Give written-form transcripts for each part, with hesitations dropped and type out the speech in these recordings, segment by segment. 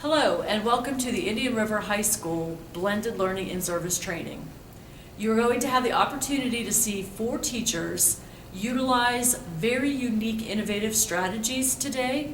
Hello and welcome to the Indian River High School Blended Learning in-Service Training. You're going to have the opportunity to see 4 teachers utilize very unique, innovative strategies today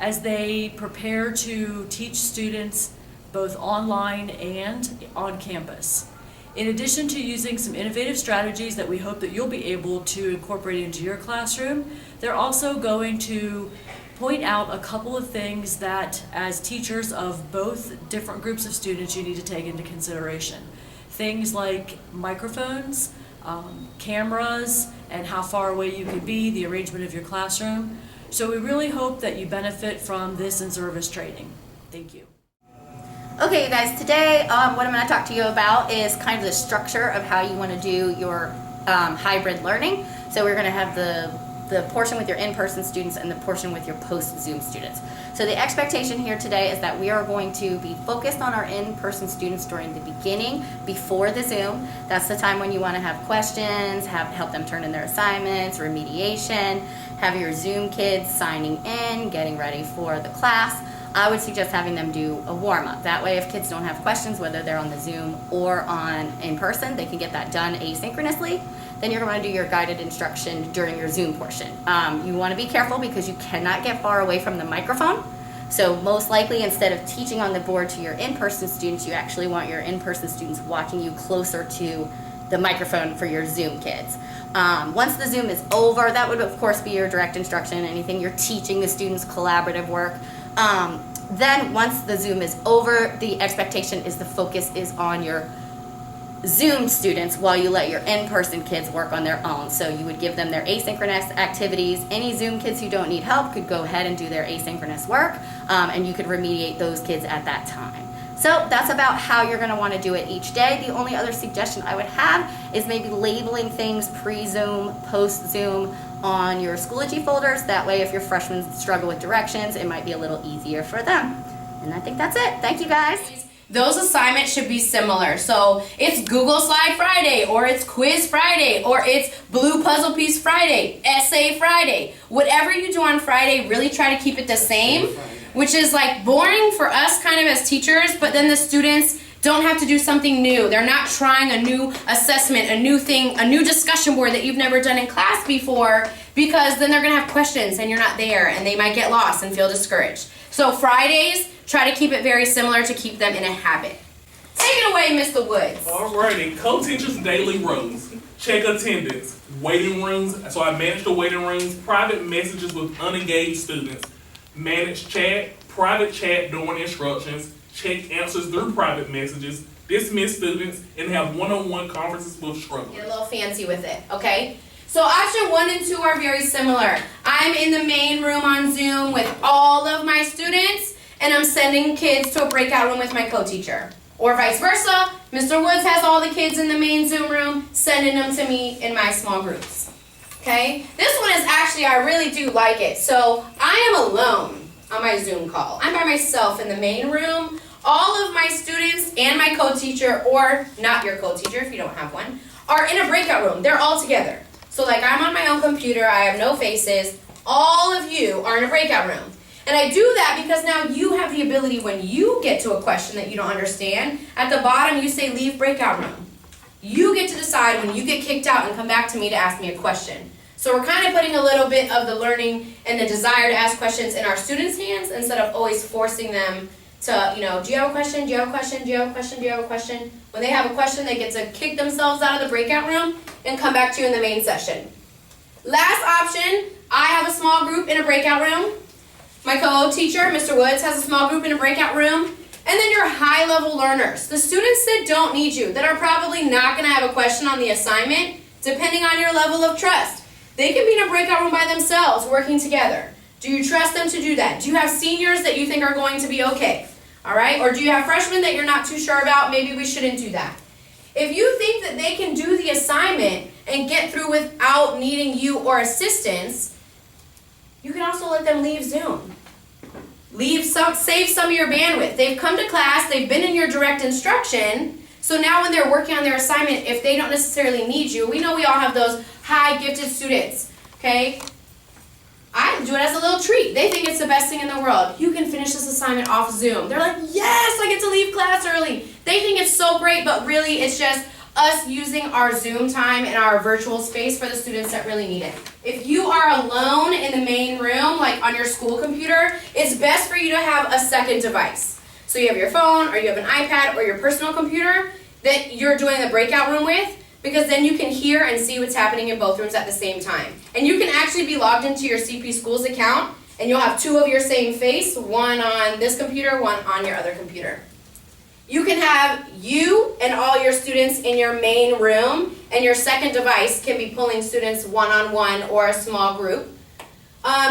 as they prepare to teach students both online and on campus. In addition to using some innovative strategies that we hope that you'll be able to incorporate into your classroom, they're also going to point out a couple of things that as teachers of both different groups of students you need to take into consideration. Things like microphones, cameras, and how far away you can be, the arrangement of your classroom. So we really hope that you benefit from this in-service training. Thank you. Okay, you guys, today what I'm going to talk to you about is kind of the structure of how you want to do your hybrid learning. So we're going to have the portion with your in-person students and the portion with your post-Zoom students. So the expectation here today is that we are going to be focused on our in-person students during the beginning, before the Zoom. That's the time when you want to have questions, help them turn in their assignments, remediation, have your Zoom kids signing in, getting ready for the class. I would suggest having them do a warm-up. That way, if kids don't have questions, whether they're on the Zoom or on in person, they can get that done asynchronously. Then you're going to do your guided instruction during your Zoom portion. You want to be careful because you cannot get far away from the microphone. So most likely, instead of teaching on the board to your in-person students, you actually want your in-person students watching you closer to the microphone for your Zoom kids. Once the Zoom is over, that would of course be your direct instruction, anything you're teaching the students, collaborative work. Then once the Zoom is over, the expectation is the focus is on your Zoom students while you let your in-person kids work on their own. So you would give them their asynchronous activities. Any Zoom kids who don't need help could go ahead and do their asynchronous work, and you could remediate those kids at that time. So that's about how you're going to want to do it each day. The only other suggestion I would have is maybe labeling things pre-Zoom, post-Zoom on your Schoology folders. That way if your freshmen struggle with directions, it might be a little easier for them. And I think that's it. Thank you guys. Those assignments should be similar. So it's Google Slide Friday, or it's Quiz Friday, or it's Blue Puzzle Piece Friday, Essay Friday. Whatever you do on Friday, really try to keep it the same, which is like boring for us kind of as teachers, but then the students don't have to do something new. They're not trying a new assessment, a new thing, a new discussion board that you've never done in class before, because then they're gonna have questions and you're not there and they might get lost and feel discouraged. So Fridays, try to keep it very similar to keep them in a habit. Take it away, Mr. Woods. Alrighty, co-teachers daily roles. Check attendance, waiting rooms. So I manage the waiting rooms, private messages with unengaged students, manage chat, private chat during instructions, check answers through private messages, dismiss students, and have one-on-one conferences with strugglers. Get a little fancy with it, okay? So option 1 and 2 are very similar. I'm in the main room on Zoom with all of my students, and I'm sending kids to a breakout room with my co-teacher. Or vice versa, Mr. Woods has all the kids in the main Zoom room, sending them to me in my small groups. Okay? This one is actually, I really do like it. So I am alone on my Zoom call. I'm by myself in the main room. All of my students and my co-teacher, or not your co-teacher if you don't have one, are in a breakout room. They're all together. So like I'm on my own computer, I have no faces. All of you are in a breakout room. And I do that because now you have the ability when you get to a question that you don't understand, at the bottom you say leave breakout room. You get to decide when you get kicked out and come back to me to ask me a question. So we're kind of putting a little bit of the learning and the desire to ask questions in our students' hands instead of always forcing them to, do you have a question? Do you have a question? Do you have a question? Do you have a question? When they have a question, they get to kick themselves out of the breakout room and come back to you in the main session. Last option, I have a small group in a breakout room. My co-teacher, Mr. Woods, has a small group in a breakout room. And then your high-level learners, the students that don't need you, that are probably not going to have a question on the assignment, depending on your level of trust. They can be in a breakout room by themselves, working together. Do you trust them to do that? Do you have seniors that you think are going to be okay? All right? Or do you have freshmen that you're not too sure about? Maybe we shouldn't do that. If you think that they can do the assignment and get through without needing you or assistance, you can also let them leave Zoom. Save some of your bandwidth. They've come to class, they've been in your direct instruction, so now when they're working on their assignment, if they don't necessarily need you, we know we all have those high gifted students, okay? I do it as a little treat. They think it's the best thing in the world. You can finish this assignment off Zoom. They're like, yes, I get to leave class early. They think it's so great, but really it's just us using our Zoom time and our virtual space for the students that really need it. If you are alone in the main room, like on your school computer, it's best for you to have a second device. So you have your phone, or you have an iPad, or your personal computer that you're doing the breakout room with, because then you can hear and see what's happening in both rooms at the same time. And you can actually be logged into your CP Schools account, and you'll have two of your same face, one on this computer, one on your other computer. You can have you and all your students in your main room, and your second device can be pulling students one-on-one or a small group.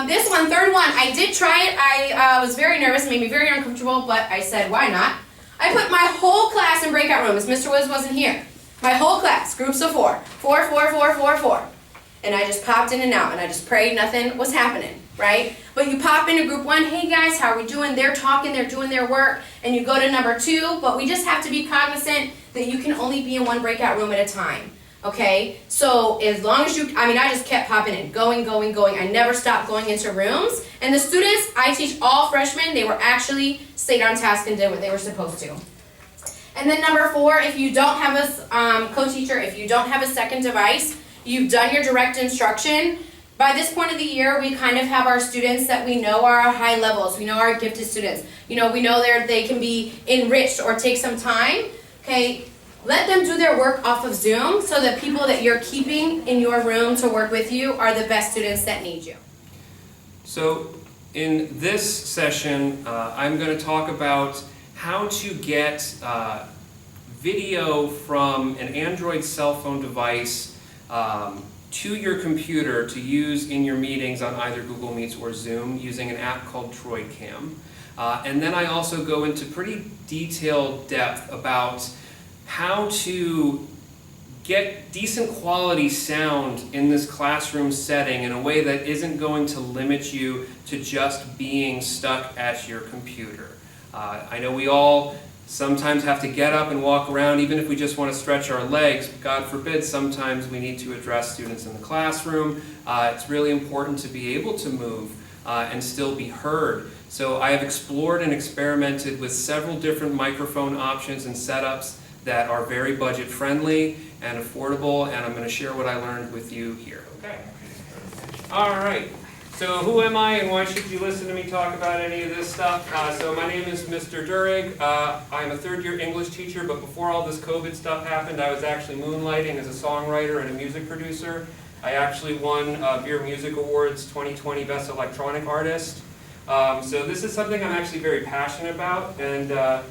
This one, third one, I did try it. I was very nervous, it made me very uncomfortable, but I said, why not? I put my whole class in breakout rooms. Mr. Woods wasn't here. My whole class, groups of 4. 4, 4, 4, 4, 4. And I just popped in and out, and I just prayed nothing was happening, right? But you pop into group 1, hey guys, how are we doing? They're talking, they're doing their work. And you go to number 2, but we just have to be cognizant that you can only be in one breakout room at a time, okay? So as long as I just kept popping in, going. I never stopped going into rooms. And the students, I teach all freshmen, they were actually stayed on task and did what they were supposed to. And then number 4, if you don't have a co-teacher, if you don't have a second device, you've done your direct instruction. By this point of the year, we kind of have our students that we know are our high levels. We know our gifted students. We know they can be enriched or take some time. Okay, let them do their work off of Zoom so that people that you're keeping in your room to work with you are the best students that need you. So in this session, I'm going to talk about how to get video from an Android cell phone device to your computer to use in your meetings on either Google Meets or Zoom using an app called DroidCam. And then I also go into pretty detailed depth about how to get decent quality sound in this classroom setting in a way that isn't going to limit you to just being stuck at your computer. I know we all sometimes have to get up and walk around, even if we just want to stretch our legs. God forbid, sometimes we need to address students in the classroom. It's really important to be able to move and still be heard. So I have explored and experimented with several different microphone options and setups that are very budget friendly and affordable, and I'm going to share what I learned with you here. Okay. All right. So who am I and why should you listen to me talk about any of this stuff? So my name is Mr. Durrig. I'm a third-year English teacher, but before all this COVID stuff happened, I was actually moonlighting as a songwriter and a music producer. I actually won Beer Music Awards 2020 Best Electronic Artist. So this is something I'm actually very passionate about, and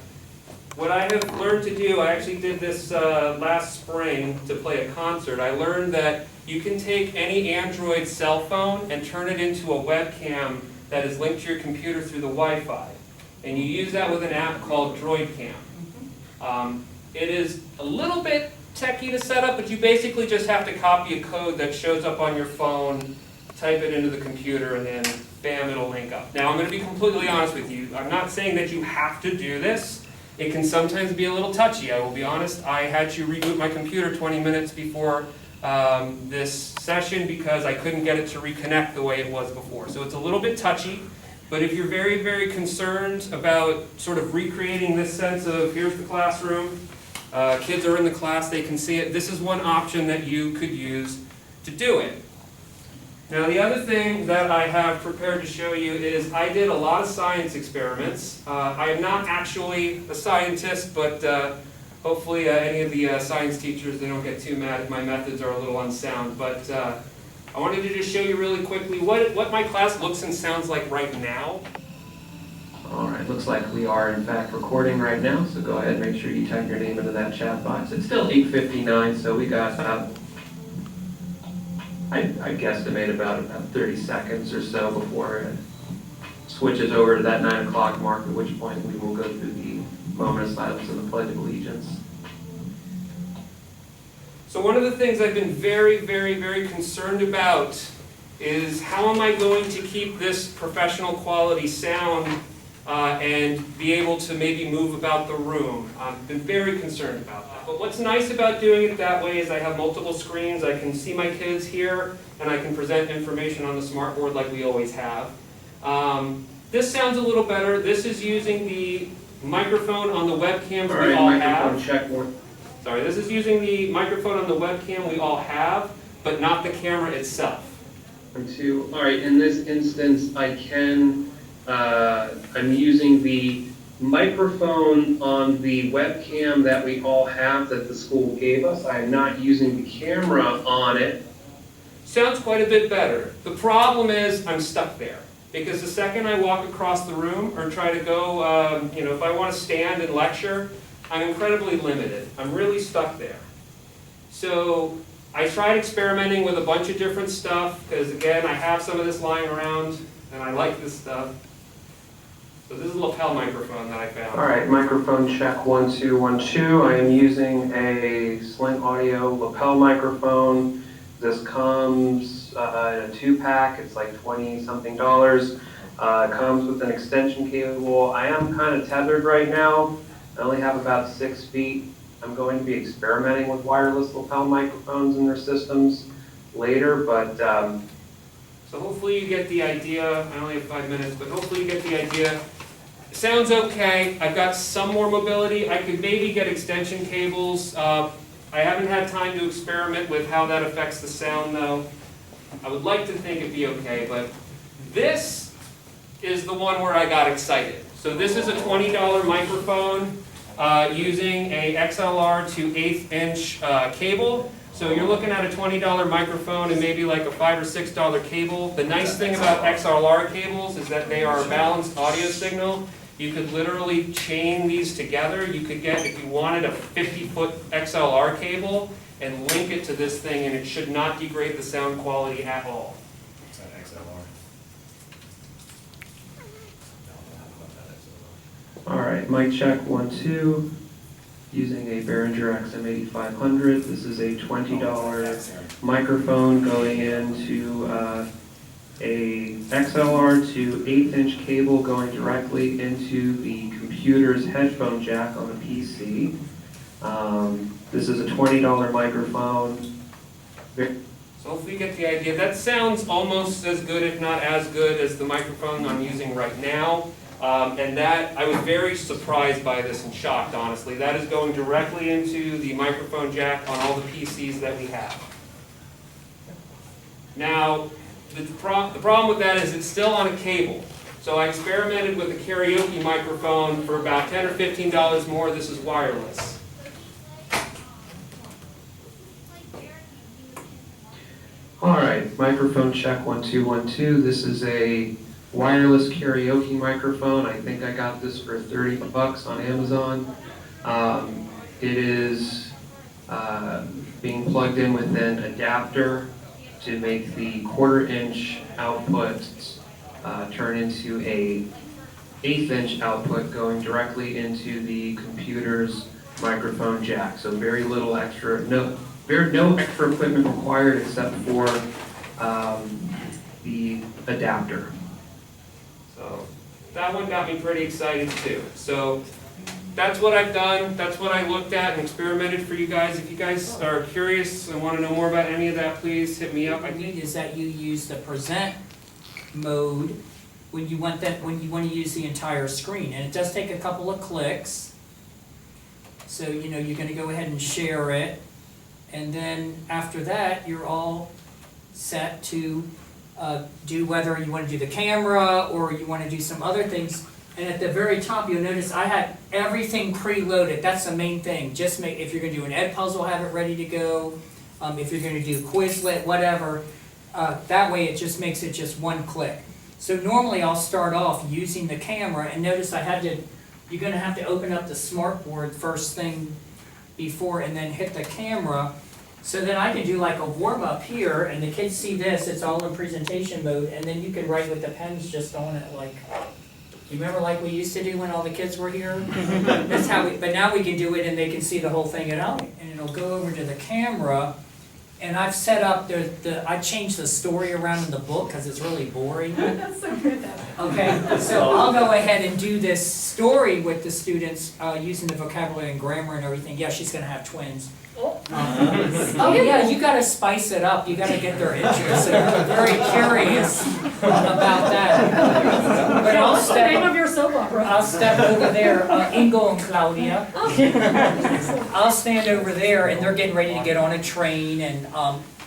what I have learned to do, I actually did this last spring to play a concert. I learned that you can take any Android cell phone and turn it into a webcam that is linked to your computer through the Wi-Fi. And you use that with an app called DroidCam. It is a little bit techy to set up, but you basically just have to copy a code that shows up on your phone, type it into the computer, and then bam, it'll link up. Now I'm going to be completely honest with you. I'm not saying that you have to do this. It can sometimes be a little touchy, I will be honest. I had to reboot my computer 20 minutes before this session because I couldn't get it to reconnect the way it was before. So it's a little bit touchy, but if you're very, very concerned about sort of recreating this sense of here's the classroom, kids are in the class, they can see it, this is one option that you could use to do it. Now the other thing that I have prepared to show you is I did a lot of science experiments. I am not actually a scientist, but hopefully any of the science teachers, they don't get too mad if my methods are a little unsound. But I wanted to just show you really quickly what my class looks and sounds like right now. All right, looks like we are in fact recording right now, so go ahead and make sure you type your name into that chat box. It's still 8:59, so we got I guesstimate about 30 seconds or so before it switches over to that 9 o'clock mark, at which point we will go through the moment of silence and the Pledge of Allegiance. So one of the things I've been very, very, very concerned about is how am I going to keep this professional quality sound and be able to maybe move about the room. I've been very concerned about that. But what's nice about doing it that way is I have multiple screens. I can see my kids here, and I can present information on the smartboard like we always have. This sounds a little better. This is using the microphone on the webcams we all have. Check one. Sorry, this is using the microphone on the webcam we all have, but not the camera itself. 1, 2. All right, in this instance, I'm using the microphone on the webcam that we all have that the school gave us. I am not using the camera on it. Sounds quite a bit better. The problem is I'm stuck there. Because the second I walk across the room or try to go, if I want to stand and lecture, I'm incredibly limited. I'm really stuck there. So I tried experimenting with a bunch of different stuff because, again, I have some of this lying around and I like this stuff. So this is a lapel microphone that I found. All right, microphone check 1, 2, 1, 2. I am using a Sling Audio lapel microphone. This comes in a 2-pack. It's like $20-something. It comes with an extension cable. I am kind of tethered right now. I only have about 6 feet. I'm going to be experimenting with wireless lapel microphones in their systems later, but So hopefully you get the idea. I only have 5 minutes, but hopefully you get the idea. It sounds okay. I've got some more mobility. I could maybe get extension cables. I haven't had time to experiment with how that affects the sound though. I would like to think it'd be okay, but this is the one where I got excited. So this is a $20 microphone using a XLR to 1/8 inch cable. So you're looking at a $20 microphone and maybe like a $5 or $6 cable. The nice thing about XLR cables is that they are a balanced audio signal. You could literally chain these together. You could get, if you wanted, a 50-foot XLR cable and link it to this thing, and it should not degrade the sound quality at all. What's that XLR? all right, mic check 1, 2. Using a Behringer XM8500. This is a $20 microphone going into a XLR to 1/8 inch cable going directly into the computer's headphone jack on the PC. This is a $20 microphone. So hopefully you get the idea. That sounds almost as good, if not as good, as the microphone I'm using right now. And that, I was very surprised by this and shocked, honestly. That is going directly into the microphone jack on all the PCs that we have. Now, the problem with that is it's still on a cable. So I experimented with a karaoke microphone for about $10 or $15 more. This is wireless. All right, microphone check 1, 2, 1, 2. This is a wireless karaoke microphone. I think I got this for $30 on Amazon. It is being plugged in with an adapter to make the 1/4 inch output turn into a 1/8 inch output going directly into the computer's microphone jack. So very little extra, no extra equipment required except for the adapter. So that one got me pretty excited too. So that's what I've done. That's what I looked at and experimented for you guys. If you guys are curious and want to know more about any of that, please hit me up. What I need is that you use the present mode when you want to use the entire screen, and it does take a couple of clicks. So you're going to go ahead and share it, and then after that you're all set to do whether you want to do the camera or you want to do some other things. And at the very top, you'll notice I had everything preloaded. That's the main thing. Just if you're going to do an ed puzzle, have it ready to go. If you're going to do Quizlet, whatever, that way it just makes it just one click. So normally I'll start off using the camera, and notice you're going to have to open up the smartboard first thing before, and then hit the camera. So then I can do like a warm up here, and the kids see this. It's all in presentation mode, and then you can write with the pens just on it, like. You remember like we used to do when all the kids were here? That's how but now we can do it and they can see the whole thing and it'll go over to the camera, and I've set up I changed the story around in the book because it's really boring. That's so good. Okay, so I'll go ahead and do this story with the students using the vocabulary and grammar and everything. Yeah, she's gonna have twins. Oh yeah, you gotta spice it up. You gotta get their interest. They're very curious about that. But What's the name of your soap opera? I'll step over there, Ingo and Claudia. I'll stand over there, and they're getting ready to get on a train, and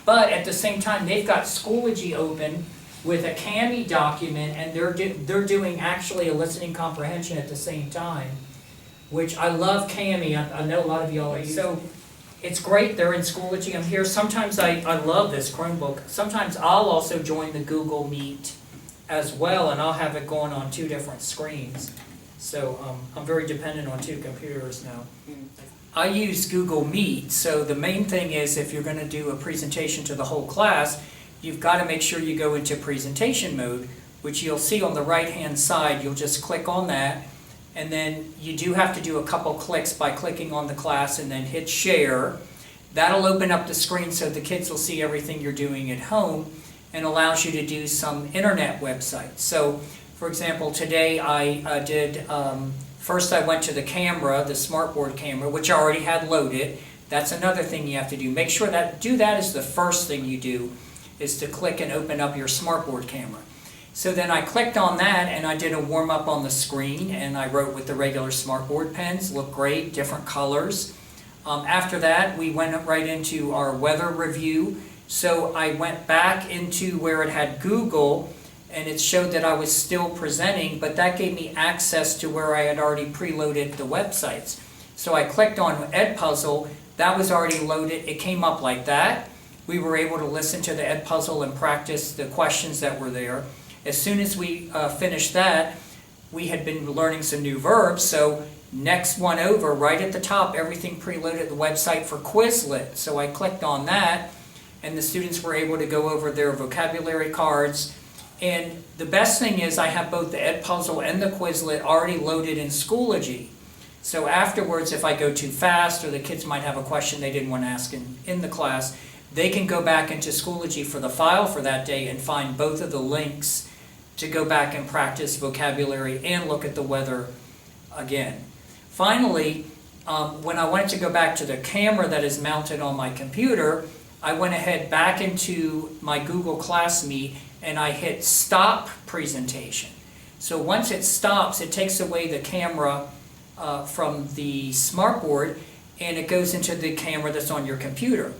but at the same time, they've got Schoology open with a CAMI document, and they're doing actually a listening comprehension at the same time, which I love CAMI. I know a lot of y'all are so. It's great, they're in Schoology, I'm here. Sometimes I love this Chromebook. Sometimes I'll also join the Google Meet as well, and I'll have it going on 2 different screens. So I'm very dependent on 2 computers now. I use Google Meet, so the main thing is if you're gonna do a presentation to the whole class, you've gotta make sure you go into presentation mode, which you'll see on the right-hand side. You'll just click on that. And then you do have to do a couple clicks by clicking on the class and then hit share. That'll open up the screen so the kids will see everything you're doing at home and allows you to do some internet websites. So, for example, today I did, first I went to the camera, the smartboard camera, which I already had loaded. That's another thing you have to do. Make sure do that is the first thing you do, is to click and open up your smartboard camera. So then I clicked on that and I did a warm-up on the screen, and I wrote with the regular smartboard pens. Looked great, different colors. After that, we went right into our weather review. So I went back into where it had Google, and it showed that I was still presenting, but that gave me access to where I had already preloaded the websites. So I clicked on Edpuzzle, that was already loaded. It came up like that. We were able to listen to the Edpuzzle and practice the questions that were there. As soon as we finished that, we had been learning some new verbs, so next one over, right at the top, everything preloaded the website for Quizlet. So I clicked on that, and the students were able to go over their vocabulary cards. And the best thing is I have both the Edpuzzle and the Quizlet already loaded in Schoology. So afterwards, if I go too fast or the kids might have a question they didn't want to ask in the class, they can go back into Schoology for the file for that day and find both of the links to go back and practice vocabulary and look at the weather again. Finally, when I wanted to go back to the camera that is mounted on my computer, I went ahead back into my Google Class Meet and I hit stop presentation. So once it stops, it takes away the camera from the smartboard and it goes into the camera that's on your computer.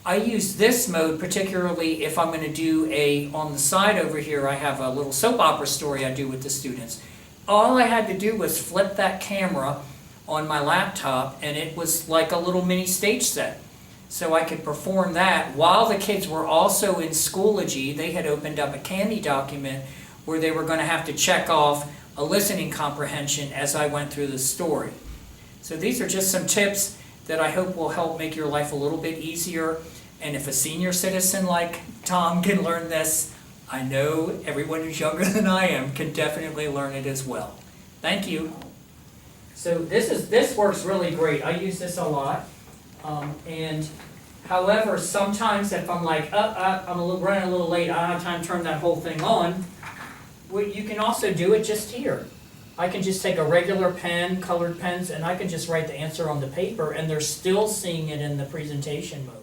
I use this mode particularly if I'm going to do on the side over here, I have a little soap opera story I do with the students. All I had to do was flip that camera on my laptop and it was like a little mini stage set. So I could perform that while the kids were also in Schoology. They had opened up a CAMI document where they were going to have to check off a listening comprehension as I went through the story. So these are just some tips that I hope will help make your life a little bit easier. And if a senior citizen like Tom can learn this, I know everyone who's younger than I am can definitely learn it as well. Thank you. So this works really great. I use this a lot. And however, sometimes if I'm like, I'm running a little late, I don't have time to turn that whole thing on, well, you can also do it just here. I can just take a regular pen, colored pens, and I can just write the answer on the paper, and they're still seeing it in the presentation mode.